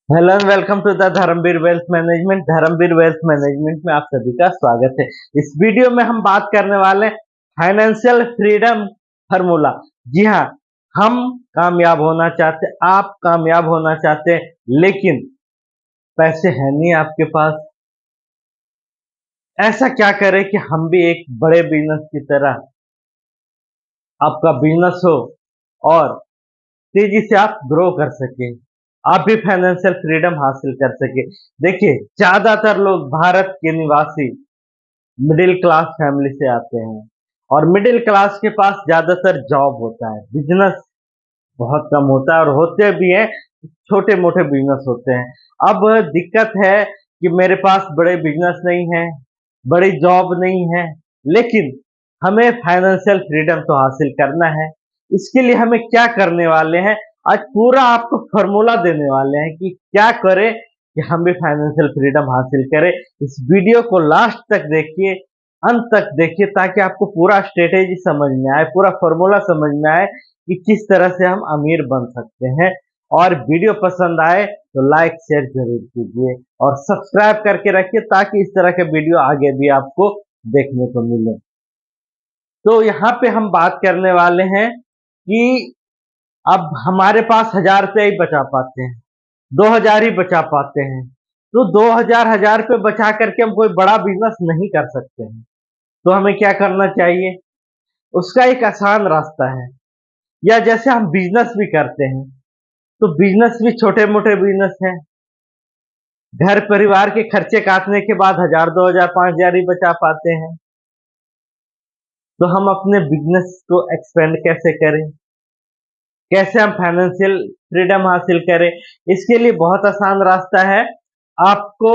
Hello and welcome to the Dharmveer wealth management. Dharmveer wealth management में आप सभी का स्वागत है। इस वीडियो में हम बात करने वाले हैं फाइनेंशियल फ्रीडम फार्मूला। जी हाँ, हम कामयाब होना चाहते, आप कामयाब होना चाहते हैं, लेकिन पैसे हैं नहीं आपके पास। ऐसा क्या करें कि हम भी एक बड़े बिजनेस की तरह आपका बिजनेस हो और तेजी से आप ग्रो कर सके, आप भी फाइनेंशियल फ्रीडम हासिल कर सके। देखिए, ज्यादातर लोग भारत के निवासी मिडिल क्लास फैमिली से आते हैं और मिडिल क्लास के पास ज्यादातर जॉब होता है, बिजनेस बहुत कम होता है, और होते भी हैं छोटे मोटे बिजनेस होते हैं। अब दिक्कत है कि मेरे पास बड़े बिजनेस नहीं है, बड़ी जॉब नहीं है, लेकिन हमें फाइनेंशियल फ्रीडम तो हासिल करना है। इसके लिए हमें क्या करने वाले हैं, आज पूरा आपको फॉर्मूला देने वाले हैं कि क्या करें कि हम भी फाइनेंशियल फ्रीडम हासिल करें। इस वीडियो को लास्ट तक देखिए, अंत तक देखिए, ताकि आपको पूरा स्ट्रेटेजी समझ में आए, पूरा फॉर्मूला समझ में आए कि किस तरह से हम अमीर बन सकते हैं। और वीडियो पसंद आए तो लाइक शेयर जरूर कीजिए और सब्सक्राइब करके रखिए, ताकि इस तरह के वीडियो आगे भी आपको देखने को मिले। तो यहाँ पे हम बात करने वाले हैं कि अब हमारे पास 1000 रुपया ही बचा पाते हैं, 2000 ही बचा पाते हैं। तो 2000 रुपये बचा करके हम कोई बड़ा बिजनेस नहीं कर सकते हैं। तो हमें क्या करना चाहिए, उसका एक आसान रास्ता है। या जैसे हम बिजनेस भी करते हैं, तो बिजनेस भी छोटे मोटे बिजनेस हैं, घर परिवार के खर्चे काटने के बाद 1000, 2000, 5000 ही बचा पाते हैं। तो हम अपने बिजनेस को एक्सपेंड कैसे करें, कैसे हम फाइनेंशियल फ्रीडम हासिल करें? इसके लिए बहुत आसान रास्ता है, आपको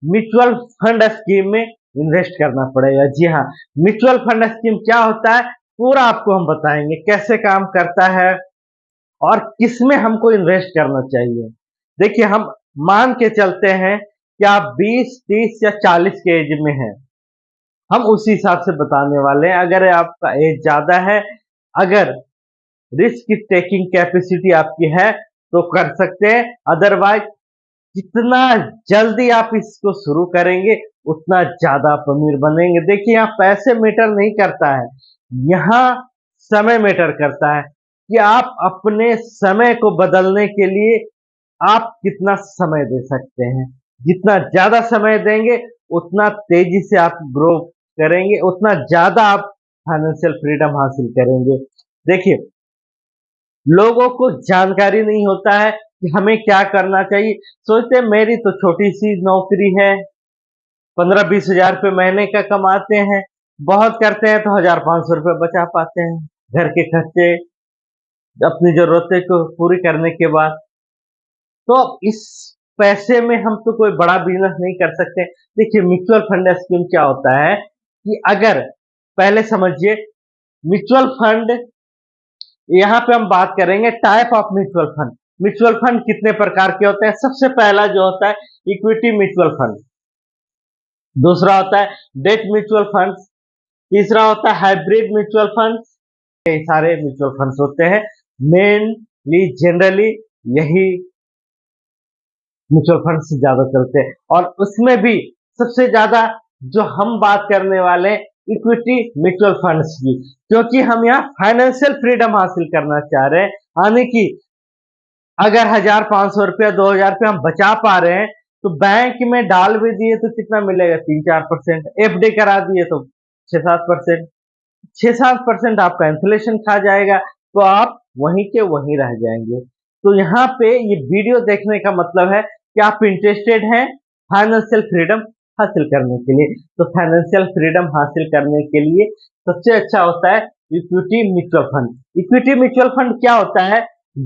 म्यूचुअल फंड स्कीम में इन्वेस्ट करना पड़ेगा। जी हाँ, म्यूचुअल फंड स्कीम क्या होता है, पूरा आपको हम बताएंगे, कैसे काम करता है और किसमें हमको इन्वेस्ट करना चाहिए। देखिए, हम मान के चलते हैं कि आप 20, 30 या 40 के एज में हैं, हम उसी हिसाब से बताने वाले हैं। अगर आपका एज ज्यादा है, अगर रिस्क टेकिंग कैपेसिटी आपकी है, तो कर सकते हैं, अदरवाइज जितना जल्दी आप इसको शुरू करेंगे उतना ज्यादा आप अमीर बनेंगे। देखिए, यहाँ पैसे मैटर नहीं करता है, यहाँ समय मैटर करता है कि आप अपने समय को बदलने के लिए आप कितना समय दे सकते हैं। जितना ज्यादा समय देंगे उतना तेजी से आप ग्रो करेंगे, उतना ज्यादा आप फाइनेंशियल फ्रीडम हासिल करेंगे। देखिए, लोगों को जानकारी नहीं होता है कि हमें क्या करना चाहिए। सोचते हैं मेरी तो छोटी सी नौकरी है, 15-20 हजार रुपये महीने का कमाते हैं, बहुत करते हैं तो 1500 रुपये बचा पाते हैं घर के खर्चे, अपनी जरूरतें को पूरी करने के बाद। तो अब इस पैसे में हम तो कोई बड़ा बिजनेस नहीं कर सकते। देखिए, म्यूचुअल फंड स्कीम क्या होता है कि अगर, पहले समझिए, म्यूचुअल फंड, यहाँ पे हम बात करेंगे type of mutual fund. Mutual fund कितने प्रकार के होते हैं? सबसे पहला जो होता है इक्विटी म्यूचुअल फंड, दूसरा होता है डेट म्यूचुअल फंड, तीसरा होता है हाइब्रिड म्यूचुअल फंड। ये सारे म्यूचुअल फंड्स होते हैं, मेनली जनरली यही म्यूचुअल फंड से ज्यादा चलते हैं। और उसमें भी सबसे ज्यादा जो हम बात करने वाले इक्विटी म्यूचुअल फंड्स की, क्योंकि हम यहाँ फाइनेंशियल फ्रीडम हासिल करना चाह रहे हैं। यानी कि अगर 1500 रुपया, 2000 रुपया हम बचा पा रहे हैं, तो बैंक में डाल भी दिए तो कितना मिलेगा, 3-4%। एफडी करा दिए तो 6-7%। 6-7% आपका इन्फ्लेशन खा जाएगा, तो आप वहीं के वहीं रह जाएंगे। तो यहाँ पे ये वीडियो देखने का मतलब है कि आप इंटरेस्टेड हैं फाइनेंशियल फ्रीडम हासिल करने के लिए। तो फाइनेंशियल फ्रीडम हासिल करने के लिए सबसे अच्छा होता है equity mutual fund. Equity mutual fund क्या होता है,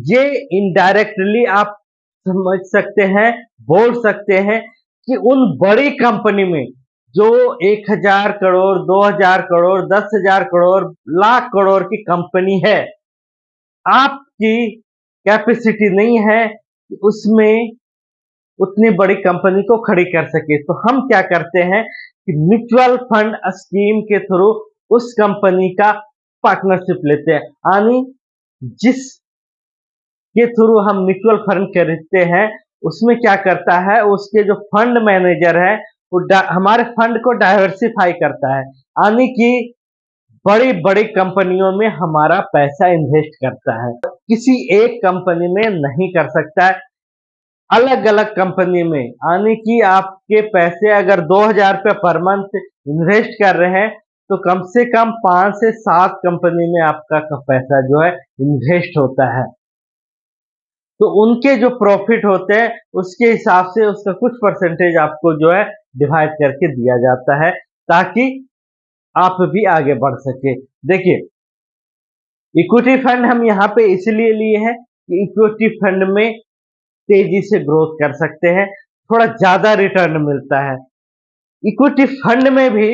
ये इनडायरेक्टली आप समझ सकते हैं, बोल सकते हैं कि उन बड़ी कंपनी में जो 1000 करोड़, 2000 करोड़, 10,000 करोड़, लाख करोड़ की कंपनी है, आपकी कैपेसिटी नहीं है कि उसमें उतनी बड़ी कंपनी को खड़ी कर सके। तो हम क्या करते हैं कि म्यूचुअल फंड स्कीम के थ्रू उस कंपनी का पार्टनरशिप लेते हैं। यानी जिस के थ्रू हम म्यूचुअल फंड खरीदते हैं, उसमें क्या करता है, उसके जो फंड मैनेजर है वो हमारे फंड को डाइवर्सिफाई करता है, यानी कि बड़ी बड़ी कंपनियों में हमारा पैसा इन्वेस्ट करता है, किसी एक कंपनी में नहीं कर सकता है, अलग अलग कंपनी में, यानी कि आपके पैसे अगर 2,000 रुपये पर मंथ इन्वेस्ट कर रहे हैं तो कम से कम 5 से 7 कंपनी में आपका पैसा जो है इन्वेस्ट होता है। तो उनके जो प्रॉफिट होते हैं उसके हिसाब से उसका कुछ परसेंटेज आपको जो है डिवाइड करके दिया जाता है, ताकि आप भी आगे बढ़ सके। देखिए, इक्विटी फंड हम यहाँ पे इसलिए लिए हैं कि इक्विटी फंड में तेजी से ग्रोथ कर सकते हैं, थोड़ा ज्यादा रिटर्न मिलता है। इक्विटी फंड में भी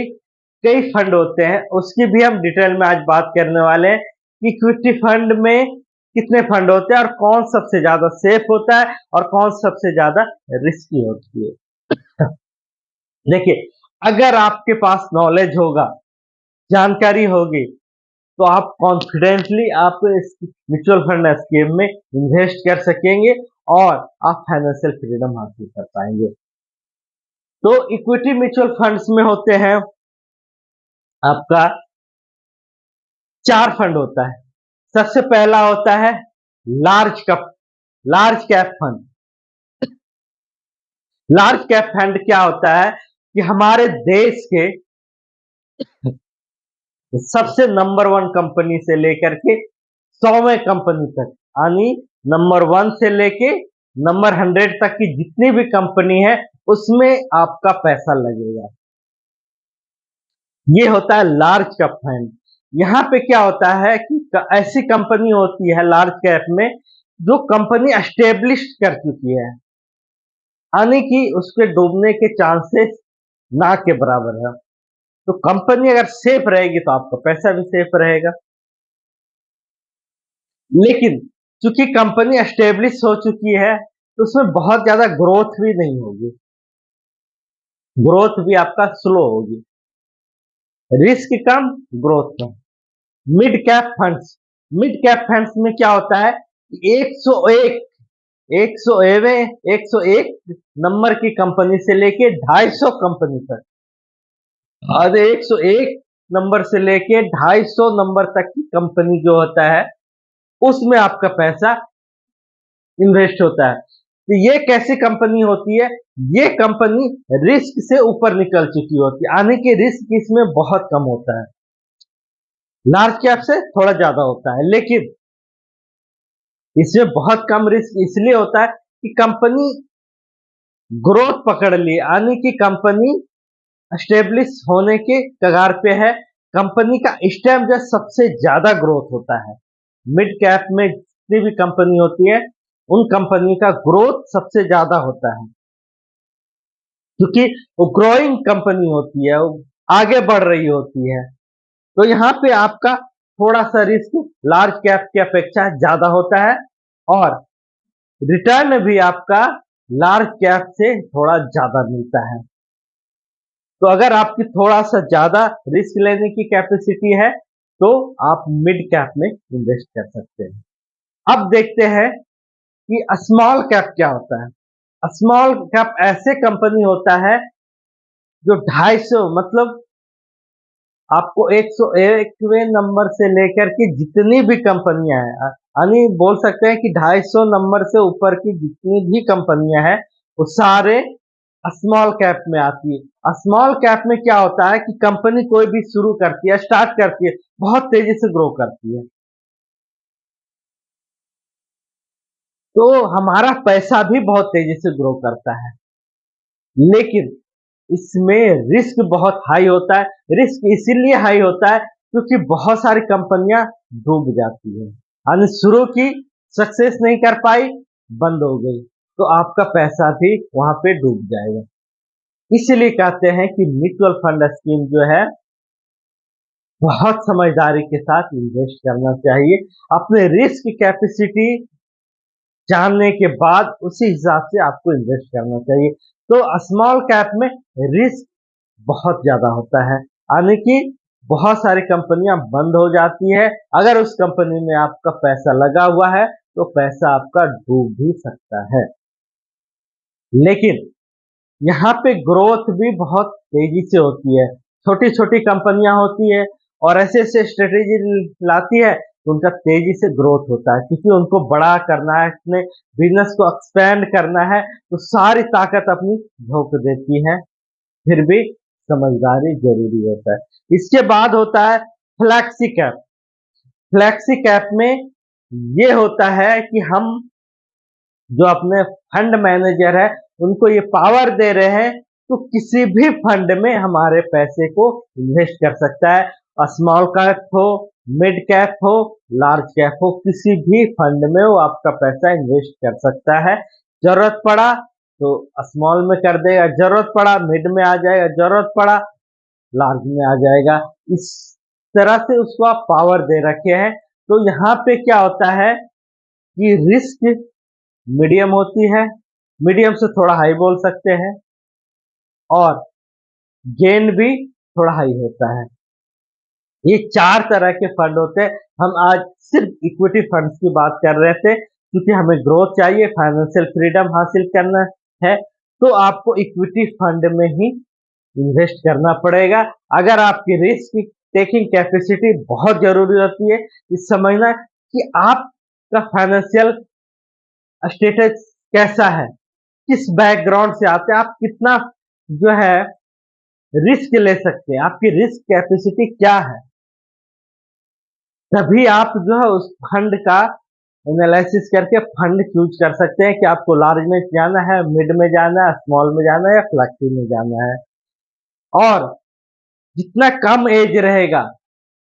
कई फंड होते हैं, उसकी भी हम डिटेल में आज बात करने वाले हैं कि इक्विटी फंड में कितने फंड होते हैं और कौन सबसे ज्यादा सेफ होता है और कौन सबसे ज्यादा रिस्की होती है। देखिए, अगर आपके पास नॉलेज होगा, जानकारी होगी, तो आप कॉन्फिडेंटली आप इस म्यूचुअल फंड स्कीम में इन्वेस्ट कर सकेंगे और आप फाइनेंशियल फ्रीडम हासिल कर पाएंगे। तो इक्विटी म्यूचुअल फंड्स में होते हैं आपका 4 फंड होता है। सबसे पहला होता है large cap fund. Large cap fund क्या होता है कि हमारे देश के सबसे नंबर 1 कंपनी से लेकर के 100वें कंपनी तक, यानी नंबर 1 से लेके नंबर 100 तक की जितनी भी कंपनी है उसमें आपका पैसा लगेगा। ये होता है लार्ज कैप फंड। यहाँ पे क्या होता है कि ऐसी कंपनी होती है लार्ज कैप में जो कंपनी एस्टेब्लिश कर चुकी है, यानी कि उसके डूबने के चांसेस ना के बराबर है। तो कंपनी अगर सेफ रहेगी तो आपका पैसा भी सेफ रहेगा। लेकिन चूंकि कंपनी एस्टेब्लिश हो चुकी है तो उसमें बहुत ज्यादा ग्रोथ भी नहीं होगी, ग्रोथ भी आपका स्लो होगी, रिस्क कम, ग्रोथ कम। मिड कैप फंड्स में क्या होता है, 101 101 नंबर की कंपनी से लेके 250 कंपनी तक, और 101 नंबर से लेके 250 नंबर तक की कंपनी जो होता है उसमें आपका पैसा इन्वेस्ट होता है। तो ये कैसी कंपनी होती है, ये कंपनी रिस्क से ऊपर निकल चुकी होती है, यानी कि रिस्क इसमें बहुत कम होता है, लार्ज कैप से थोड़ा ज्यादा होता है, लेकिन इसमें बहुत कम रिस्क इसलिए होता है कि कंपनी ग्रोथ पकड़ ली, यानी कि कंपनी एस्टेब्लिश होने के कगार पे है, कंपनी का इस टाइम जो सबसे ज्यादा ग्रोथ होता है। मिड कैप में जितनी भी कंपनी होती है उन कंपनी का ग्रोथ सबसे ज्यादा होता है, क्योंकि वो ग्रोइंग कंपनी होती है, वो आगे बढ़ रही होती है। तो यहाँ पे आपका थोड़ा सा रिस्क लार्ज कैप की अपेक्षा ज्यादा होता है और रिटर्न भी आपका लार्ज कैप से थोड़ा ज्यादा मिलता है। तो अगर आपकी थोड़ा सा ज्यादा रिस्क लेने की कैपेसिटी है तो आप मिड कैप में इन्वेस्ट कर सकते हैं। अब देखते हैं कि स्मॉल कैप क्या होता है। स्मॉल कैप ऐसे कंपनी होता है जो 250, मतलब आपको 101वें नंबर से लेकर के जितनी भी कंपनियां हैं, यानी बोल सकते हैं कि 250 नंबर से ऊपर की जितनी भी कंपनियां हैं वो सारे स्मॉल कैप में आती है। स्मॉल कैप में क्या होता है कि कंपनी कोई भी शुरू करती है, स्टार्ट करती है, बहुत तेजी से ग्रो करती है, तो हमारा पैसा भी बहुत तेजी से ग्रो करता है, लेकिन इसमें रिस्क बहुत हाई होता है। रिस्क इसीलिए हाई होता है क्योंकि बहुत सारी कंपनियां डूब जाती है, यानी शुरू की, सक्सेस नहीं कर पाई, बंद हो गई, तो आपका पैसा भी वहां पे डूब जाएगा। इसलिए कहते हैं कि म्यूचुअल फंड स्कीम जो है बहुत समझदारी के साथ इन्वेस्ट करना चाहिए, अपने रिस्क कैपेसिटी जानने के बाद उसी हिसाब से आपको इन्वेस्ट करना चाहिए। तो स्मॉल कैप में रिस्क बहुत ज्यादा होता है, यानी कि बहुत सारी कंपनियां बंद हो जाती है, अगर उस कंपनी में आपका पैसा लगा हुआ है तो पैसा आपका डूब भी सकता है। लेकिन यहाँ पे ग्रोथ भी बहुत तेजी से होती है। छोटी छोटी कंपनियां होती है और ऐसे ऐसे स्ट्रेटेजी लाती है तो उनका तेजी से ग्रोथ होता है, क्योंकि उनको बड़ा करना है, अपने बिजनेस को एक्सपेंड करना है, तो सारी ताकत अपनी झोंक देती है। फिर भी समझदारी जरूरी होता है। इसके बाद होता है फ्लैक्सी कैप। फ्लैक्सी कैप में ये होता है कि हम जो अपने फंड मैनेजर है उनको ये पावर दे रहे हैं तो किसी भी फंड में हमारे पैसे को इन्वेस्ट कर सकता है। स्मॉल कैप हो, मिड कैप हो, लार्ज कैप हो, किसी भी फंड में वो आपका पैसा इन्वेस्ट कर सकता है। जरूरत पड़ा तो स्मॉल में कर देगा, जरूरत पड़ा मिड में आ जाएगा, जरूरत पड़ा लार्ज में आ जाएगा। इस तरह से उसको आप पावर दे रखे हैं। तो यहाँ पे क्या होता है कि रिस्क मीडियम होती है, मीडियम से थोड़ा हाई बोल सकते हैं, और गेन भी थोड़ा हाई होता है। ये 4 तरह के फंड होते हैं। हम आज सिर्फ इक्विटी फंड्स की बात कर रहे थे, क्योंकि हमें ग्रोथ चाहिए, फाइनेंशियल फ्रीडम हासिल करना है, तो आपको इक्विटी फंड में ही इन्वेस्ट करना पड़ेगा। अगर आपकी रिस्क टेकिंग कैपेसिटी बहुत जरूरी होती है, ये समझना कि आपका फाइनेंशियल स्टेटस कैसा है, किस बैकग्राउंड से आते हैं, आप कितना जो है रिस्क ले सकते हैं, आपकी रिस्क कैपेसिटी क्या है, तभी आप जो है उस फंड का एनालिसिस करके फंड चूज कर सकते हैं कि आपको लार्ज में जाना है, मिड में जाना है, स्मॉल में जाना है या फ्लैक्सी में जाना है। और जितना कम एज रहेगा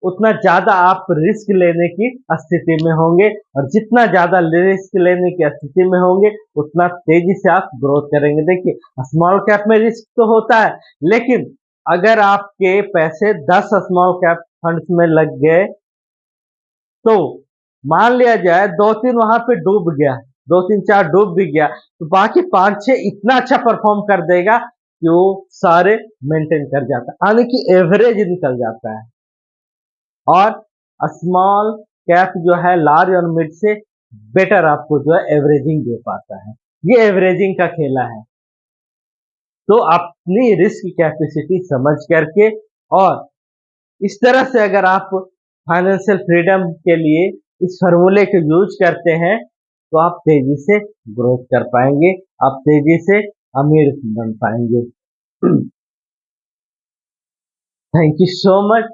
उतना ज्यादा आप रिस्क लेने की स्थिति में होंगे, और जितना ज्यादा रिस्क लेने की स्थिति में होंगे उतना तेजी से आप ग्रोथ करेंगे। देखिए, स्मॉल कैप में रिस्क तो होता है, लेकिन अगर आपके पैसे 10 स्मॉल कैप फंड्स में लग गए तो मान लिया जाए 2-3 वहां पे डूब गया, 2-3-4 डूब भी गया, तो बाकी 5-6 इतना अच्छा परफॉर्म कर देगा कि वो सारे मेंटेन कर जाता है, यानी कि एवरेज निकल जाता है। और स्मॉल कैप जो है लार्ज और मिड से बेटर आपको जो है एवरेजिंग दे पाता है। ये एवरेजिंग का खेला है। तो अपनी रिस्क कैपेसिटी समझ करके और इस तरह से अगर आप फाइनेंशियल फ्रीडम के लिए इस फॉर्मूले को यूज करते हैं तो आप तेजी से ग्रोथ कर पाएंगे, आप तेजी से अमीर बन पाएंगे। थैंक यू सो मच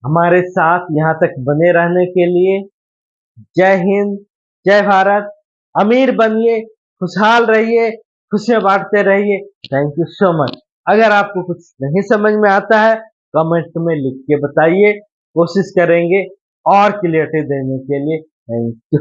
हमारे साथ यहाँ तक बने रहने के लिए। जय हिंद, जय भारत। अमीर बनिए, खुशहाल रहिए, खुशियां बांटते रहिए। Thank you so much. अगर आपको कुछ नहीं समझ में आता है कमेंट में लिख के बताइए, कोशिश करेंगे और क्लियरिटी देने के लिए। Thank you.